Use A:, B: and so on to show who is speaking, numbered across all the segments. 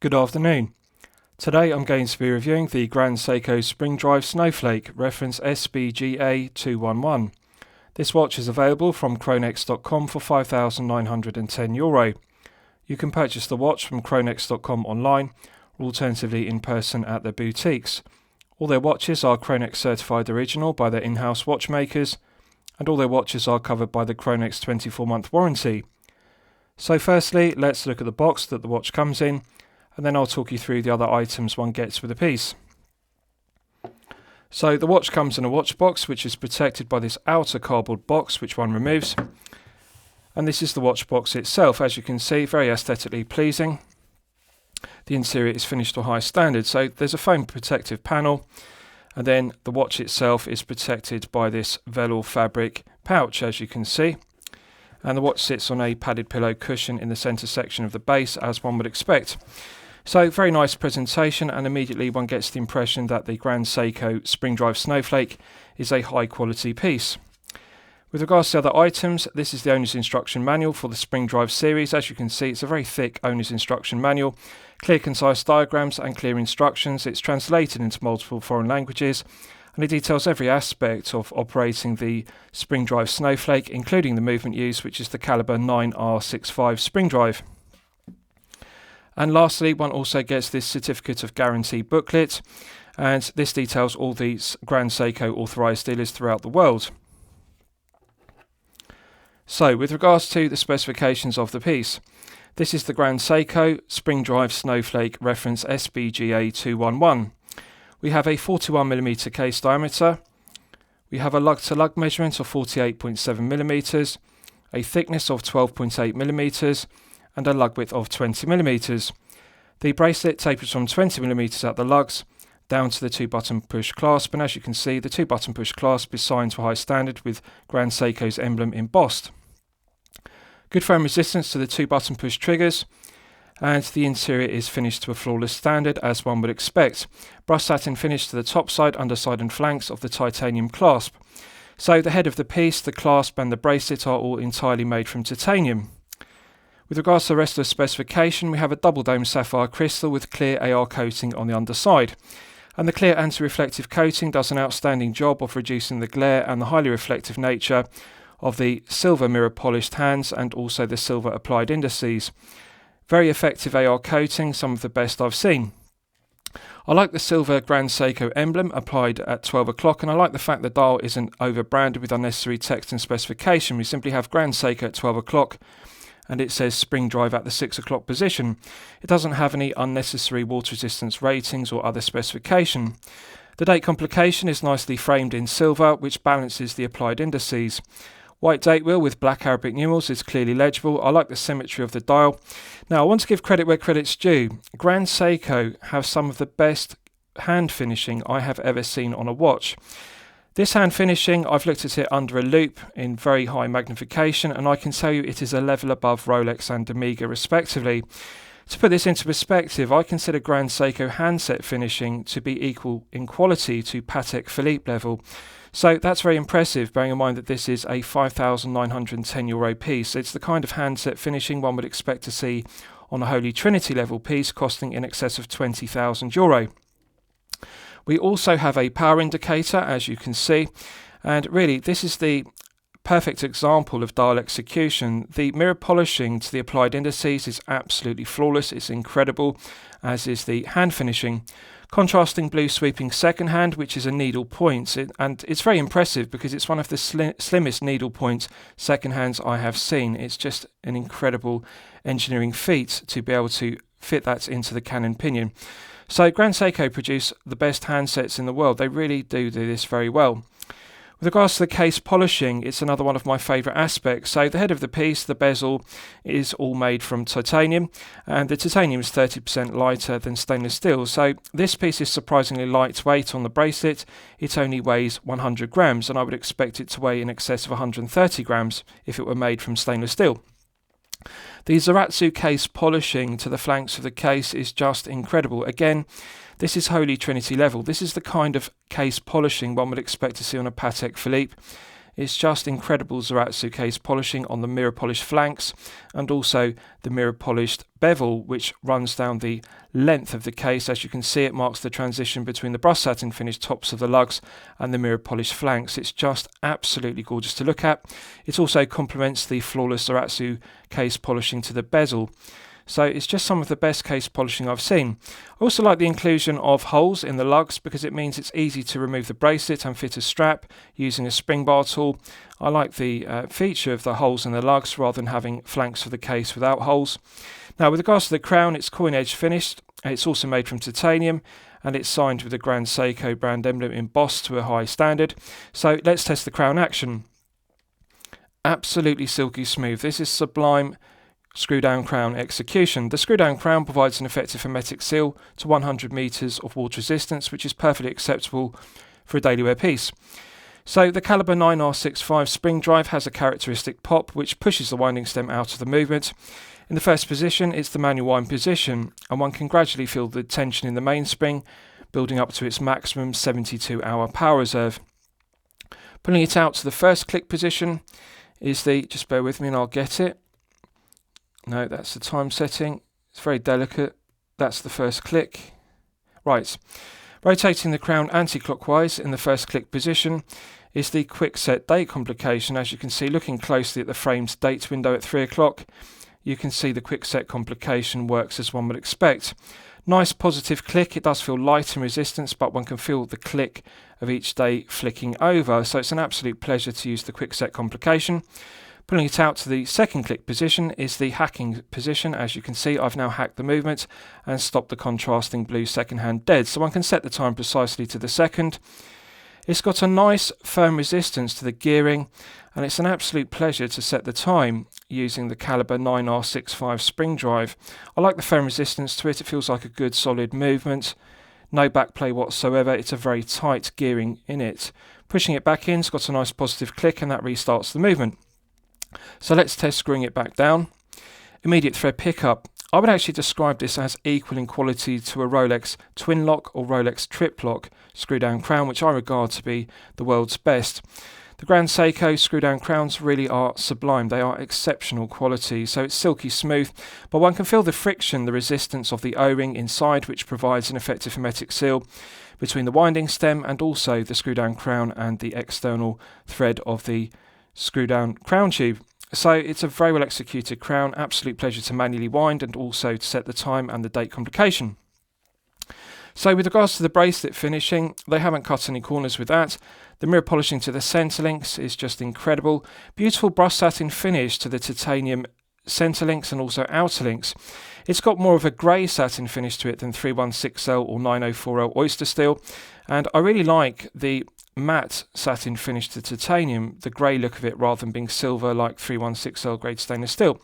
A: Good afternoon. Today I'm going to be reviewing the Grand Seiko Spring Drive Snowflake reference SBGA211. This watch is available from Chronex.com for €5,910. You can purchase the watch from Chronex.com online or alternatively in person at their boutiques. All their watches are Chronex certified original by their in-house watchmakers, and all their watches are covered by the Chronex 24-month warranty. So firstly, let's look at the box that the watch comes in, and then I'll talk you through the other items one gets with the piece. So the watch comes in a watch box which is protected by this outer cardboard box which one removes. And this is the watch box itself, as you can see, very aesthetically pleasing. The interior is finished to a high standard, so there's a foam protective panel, and then the watch itself is protected by this velour fabric pouch, as you can see. And the watch sits on a padded pillow cushion in the centre section of the base, as one would expect. So very nice presentation, and immediately one gets the impression that the Grand Seiko Spring Drive Snowflake is a high quality piece. With regards to other items, this is the owner's instruction manual for the Spring Drive series. As you can see, it's a very thick owner's instruction manual, clear concise diagrams and clear instructions. It's translated into multiple foreign languages, and it details every aspect of operating the Spring Drive Snowflake, including the movement used, which is the caliber 9R65 Spring Drive. And lastly, one also gets this certificate of guarantee booklet, and this details all these Grand Seiko authorised dealers throughout the world. So, with regards to the specifications of the piece, this is the Grand Seiko Spring Drive Snowflake reference SBGA211. We have a 41mm case diameter, we have a lug-to-lug measurement of 48.7mm, a thickness of 12.8mm, and a lug width of 20mm. The bracelet tapers from 20mm at the lugs down to the 2-button push clasp, and as you can see, the 2-button push clasp is signed to a high standard with Grand Seiko's emblem embossed. Good foam resistance to the 2-button push triggers, and the interior is finished to a flawless standard, as one would expect. Brushed satin finish to the top side, underside and flanks of the titanium clasp. So the head of the piece, the clasp and the bracelet are all entirely made from titanium. With regards to the rest of the specification, we have a double dome sapphire crystal with clear AR coating on the underside. And the clear anti-reflective coating does an outstanding job of reducing the glare and the highly reflective nature of the silver mirror polished hands and also the silver applied indices. Very effective AR coating, some of the best I've seen. I like the silver Grand Seiko emblem applied at 12 o'clock, and I like the fact the dial isn't over-branded with unnecessary text and specification. We simply have Grand Seiko at 12 o'clock, and it says Spring Drive at the 6 o'clock position. It doesn't have any unnecessary water resistance ratings or other specification. The date complication is nicely framed in silver, which balances the applied indices. White date wheel with black Arabic numerals is clearly legible. I like the symmetry of the dial. Now, I want to give credit where credit's due. Grand Seiko have some of the best hand finishing I have ever seen on a watch. This hand finishing, I've looked at it under a loupe in very high magnification, and I can tell you it is a level above Rolex and Omega respectively. To put this into perspective, I consider Grand Seiko handset finishing to be equal in quality to Patek Philippe level. So that's very impressive, bearing in mind that this is a €5,910 piece. It's the kind of handset finishing one would expect to see on a Holy Trinity level piece costing in excess of €20,000. We also have a power indicator, as you can see, and really this is the perfect example of dial execution. The mirror polishing to the applied indices is absolutely flawless. It's incredible, as is the hand finishing. Contrasting blue sweeping second hand, which is a needle point, and it's very impressive because it's one of the slimmest needle point second hands I have seen. It's just an incredible engineering feat to be able to fit that into the cannon pinion. So Grand Seiko produce the best handsets in the world. They really do this very well. With regards to the case polishing, it's another one of my favourite aspects. So the head of the piece, the bezel, is all made from titanium, and the titanium is 30% lighter than stainless steel. So this piece is surprisingly lightweight on the bracelet. It only weighs 100 grams, and I would expect it to weigh in excess of 130 grams if it were made from stainless steel. The Zaratsu case polishing to the flanks of the case is just incredible. Again, this is Holy Trinity level. This is the kind of case polishing one would expect to see on a Patek Philippe. It's just incredible Zaratsu case polishing on the mirror polished flanks and also the mirror polished bevel, which runs down the length of the case. As you can see, it marks the transition between the brushed satin finished tops of the lugs and the mirror polished flanks. It's just absolutely gorgeous to look at. It also complements the flawless Zaratsu case polishing to the bezel. So it's just some of the best case polishing I've seen. I also like the inclusion of holes in the lugs because it means it's easy to remove the bracelet and fit a strap using a spring bar tool. I like the feature of the holes in the lugs rather than having flanks for the case without holes. Now with regards to the crown, it's coin edge finished. It's also made from titanium and it's signed with the Grand Seiko brand emblem embossed to a high standard. So let's test the crown action. Absolutely silky smooth. This is sublime screw down crown execution. The screw down crown provides an effective hermetic seal to 100 meters of water resistance, which is perfectly acceptable for a daily wear piece. So the caliber 9R65 spring drive has a characteristic pop which pushes the winding stem out of the movement. In the first position, it's the manual wind position, and one can gradually feel the tension in the mainspring building up to its maximum 72-hour power reserve. Pulling it out to the first click position is the, just bear with me and I'll get it. No, that's the time setting. It's very delicate. That's the first click. Right. Rotating the crown anti-clockwise in the first click position is the quick set date complication. As you can see, looking closely at the framed date window at 3 o'clock, you can see the quick set complication works as one would expect. Nice positive click. It does feel light in resistance, but one can feel the click of each day flicking over. So it's an absolute pleasure to use the quick set complication. Pulling it out to the second click position is the hacking position. As you can see, I've now hacked the movement and stopped the contrasting blue second hand dead. So one can set the time precisely to the second. It's got a nice firm resistance to the gearing, and it's an absolute pleasure to set the time using the caliber 9R65 spring drive. I like the firm resistance to it. It feels like a good solid movement. No backplay whatsoever. It's a very tight gearing in it. Pushing it back in, it's got a nice positive click, and that restarts the movement. So let's test screwing it back down. Immediate thread pickup. I would actually describe this as equal in quality to a Rolex twin lock or Rolex trip lock screw down crown, which I regard to be the world's best. The Grand Seiko screw down crowns really are sublime. They are exceptional quality. So it's silky smooth, but one can feel the friction, the resistance of the O-ring inside, which provides an effective hermetic seal between the winding stem and also the screw down crown and the external thread of the screw down crown tube. So it's a very well executed crown, absolute pleasure to manually wind and also to set the time and the date complication. So with regards to the bracelet finishing, they haven't cut any corners with that. The mirror polishing to the centre links is just incredible. Beautiful brushed satin finish to the titanium centre links and also outer links. It's got more of a grey satin finish to it than 316L or 904L oyster steel, and I really like the matte satin finish to titanium, the grey look of it rather than being silver like 316L grade stainless steel.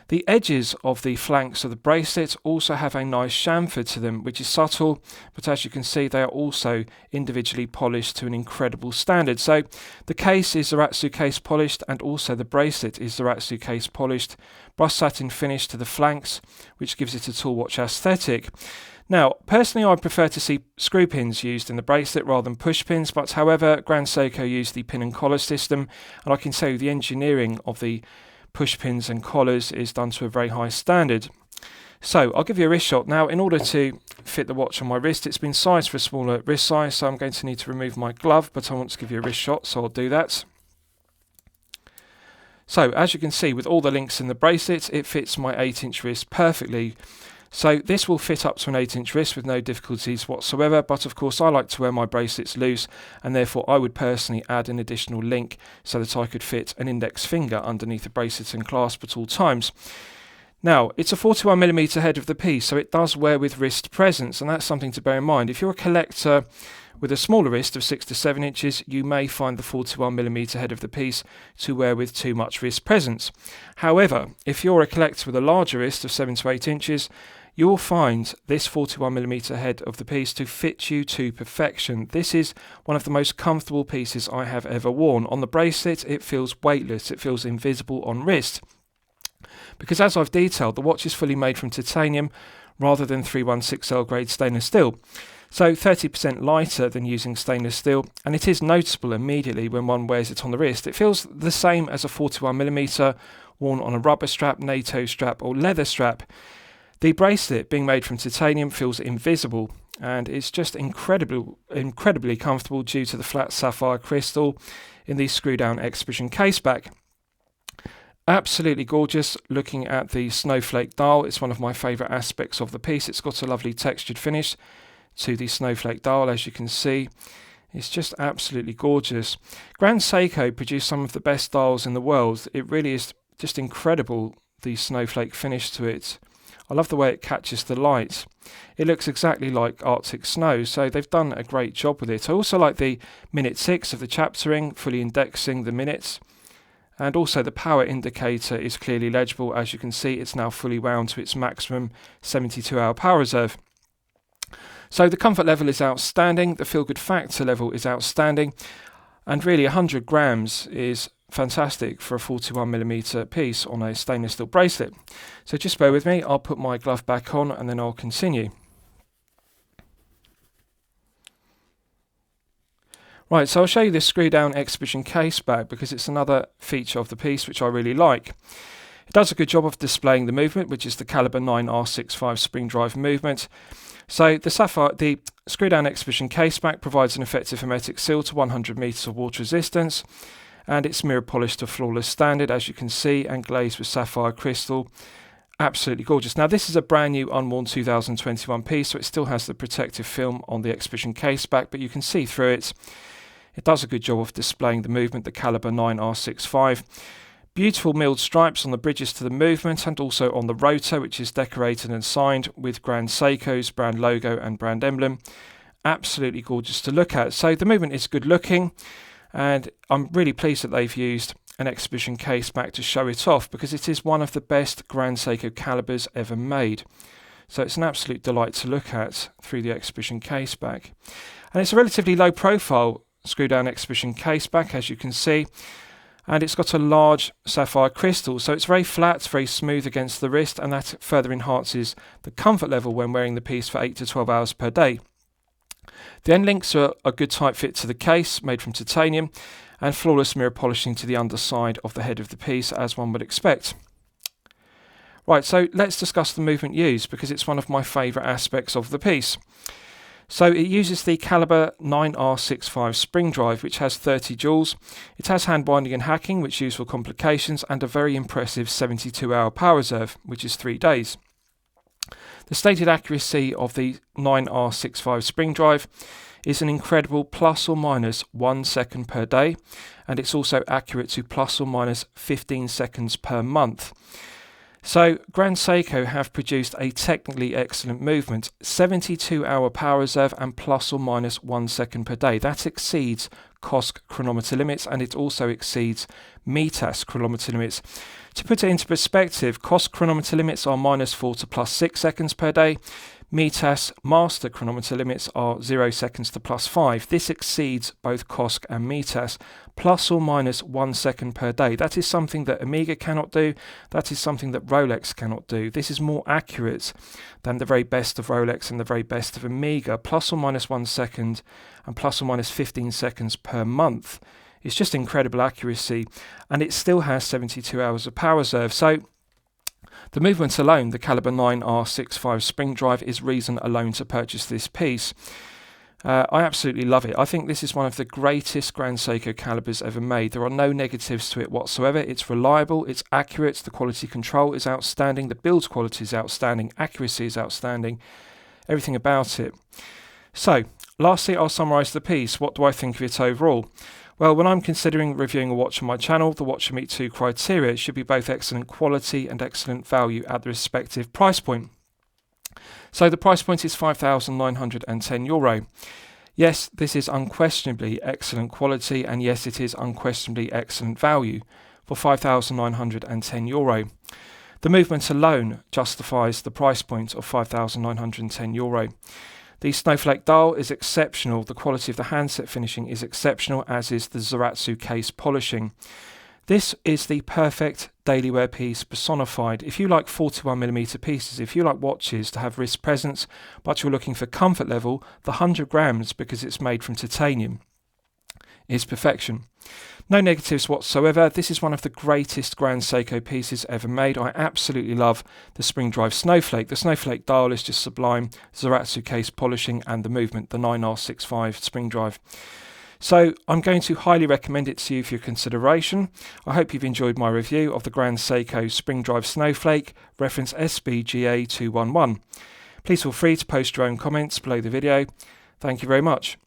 A: The edges of the flanks of the bracelet also have a nice chamfer to them, which is subtle, but as you can see they are also individually polished to an incredible standard. So the case is Zaratsu case polished and also the bracelet is Zaratsu case polished. Brushed satin finish to the flanks, which gives it a tool watch aesthetic. Now, personally, I prefer to see screw pins used in the bracelet rather than push pins, but however, Grand Seiko used the pin and collar system, and I can tell you the engineering of the push pins and collars is done to a very high standard. So, I'll give you a wrist shot. Now, in order to fit the watch on my wrist, it's been sized for a smaller wrist size, so I'm going to need to remove my glove, but I want to give you a wrist shot, so I'll do that. So, as you can see, with all the links in the bracelet, it fits my 8-inch wrist perfectly. So this will fit up to an 8-inch wrist with no difficulties whatsoever, but of course I like to wear my bracelets loose, and therefore I would personally add an additional link so that I could fit an index finger underneath the bracelet and clasp at all times. Now, it's a 41mm head of the piece, so it does wear with wrist presence, and that's something to bear in mind. If you're a collector with a smaller wrist of 6 to 7 inches, you may find the 41mm head of the piece to wear with too much wrist presence. However, if you're a collector with a larger wrist of 7 to 8 inches, you will find this 41mm head of the piece to fit you to perfection. This is one of the most comfortable pieces I have ever worn. On the bracelet, it feels weightless, it feels invisible on wrist. Because as I've detailed, the watch is fully made from titanium rather than 316L grade stainless steel. So 30% lighter than using stainless steel, and it is noticeable immediately when one wears it on the wrist. It feels the same as a 41mm worn on a rubber strap, NATO strap or leather strap. The bracelet, being made from titanium, feels invisible, and it's just incredibly comfortable due to the flat sapphire crystal in the screw-down exhibition caseback. Absolutely gorgeous. Looking at the snowflake dial, it's one of my favourite aspects of the piece. It's got a lovely textured finish to the snowflake dial, as you can see. It's just absolutely gorgeous. Grand Seiko produced some of the best dials in the world. It really is just incredible, the snowflake finish to it. I love the way it catches the light. It looks exactly like Arctic snow, so they've done a great job with it. I also like the minute 6 of the chaptering, fully indexing the minutes. And also the power indicator is clearly legible. As you can see, it's now fully wound to its maximum 72-hour power reserve. So the comfort level is outstanding, the feel-good factor level is outstanding, and really 100 grams is fantastic for a 41mm piece on a stainless steel bracelet. So just bear with me, I'll put my glove back on and then I'll continue. Right, so I'll show you this screw down exhibition case back because it's another feature of the piece which I really like. It does a good job of displaying the movement, which is the caliber 9R65 spring drive movement. So the screw down exhibition case back provides an effective hermetic seal to 100 meters of water resistance, and it's mirror polished to flawless standard, as you can see, and glazed with sapphire crystal. Absolutely gorgeous. Now this is a brand new unworn 2021 piece, so it still has the protective film on the exhibition case back, but you can see through it. It does a good job of displaying the movement, the caliber 9R65. Beautiful milled stripes on the bridges to the movement and also on the rotor, which is decorated and signed with Grand Seiko's brand logo and brand emblem. Absolutely gorgeous to look at. So the movement is good looking, and I'm really pleased that they've used an exhibition case back to show it off because it is one of the best Grand Seiko calibers ever made. So it's an absolute delight to look at through the exhibition case back. And it's a relatively low profile screw down exhibition case back, as you can see. And it's got a large sapphire crystal, so it's very flat, very smooth against the wrist, and that further enhances the comfort level when wearing the piece for 8 to 12 hours per day. The end links are a good tight fit to the case, made from titanium, and flawless mirror polishing to the underside of the head of the piece, as one would expect. Right, so let's discuss the movement used, because it's one of my favourite aspects of the piece. So it uses the caliber 9R65 spring drive, which has 30 joules. It has hand binding and hacking, which is used for complications, and a very impressive 72-hour power reserve, which is 3 days. The stated accuracy of the 9R65 spring drive is an incredible plus or minus 1 second per day, and it's also accurate to plus or minus 15 seconds per month. So Grand Seiko have produced a technically excellent movement, 72-hour power reserve and plus or minus 1 second per day. That exceeds COSC chronometer limits, and it also exceeds METAS chronometer limits. To put it into perspective, COSC chronometer limits are -4 to +6 seconds per day. METAS master chronometer limits are 0 seconds to +5. This exceeds both COSC and METAS, plus or minus 1 second per day. That is something that Omega cannot do. That is something that Rolex cannot do. This is more accurate than the very best of Rolex and the very best of Omega. Plus or minus 1 second and plus or minus 15 seconds per month. It's just incredible accuracy, and it still has 72 hours of power reserve. So the movement alone, the caliber 9R65 spring drive, is reason alone to purchase this piece. I absolutely love it. I think this is one of the greatest Grand Seiko calibers ever made. There are no negatives to it whatsoever. It's reliable, it's accurate, the quality control is outstanding, the build quality is outstanding, accuracy is outstanding, everything about it. So, lastly, I'll summarise the piece. What do I think of it overall? Well, when I'm considering reviewing a watch on my channel, the watch should meet 2 criteria. It should be both excellent quality and excellent value at the respective price point. So the price point is €5,910. Yes, this is unquestionably excellent quality, and yes, it is unquestionably excellent value for €5,910. The movement alone justifies the price point of €5,910. The Snowflake dial is exceptional. The quality of the handset finishing is exceptional, as is the Zaratsu case polishing. This is the perfect daily wear piece personified. If you like 41mm pieces, if you like watches to have wrist presence, but you're looking for comfort level, the 100 grams, because it's made from titanium, is perfection. No negatives whatsoever. This is one of the greatest Grand Seiko pieces ever made. I absolutely love the spring drive Snowflake. The Snowflake dial is just sublime. Zaratsu case polishing and the movement, the 9R65 spring drive. So I'm going to highly recommend it to you for your consideration. I hope you've enjoyed my review of the Grand Seiko spring drive Snowflake, reference SBGA211. Please feel free to post your own comments below the video. Thank you very much.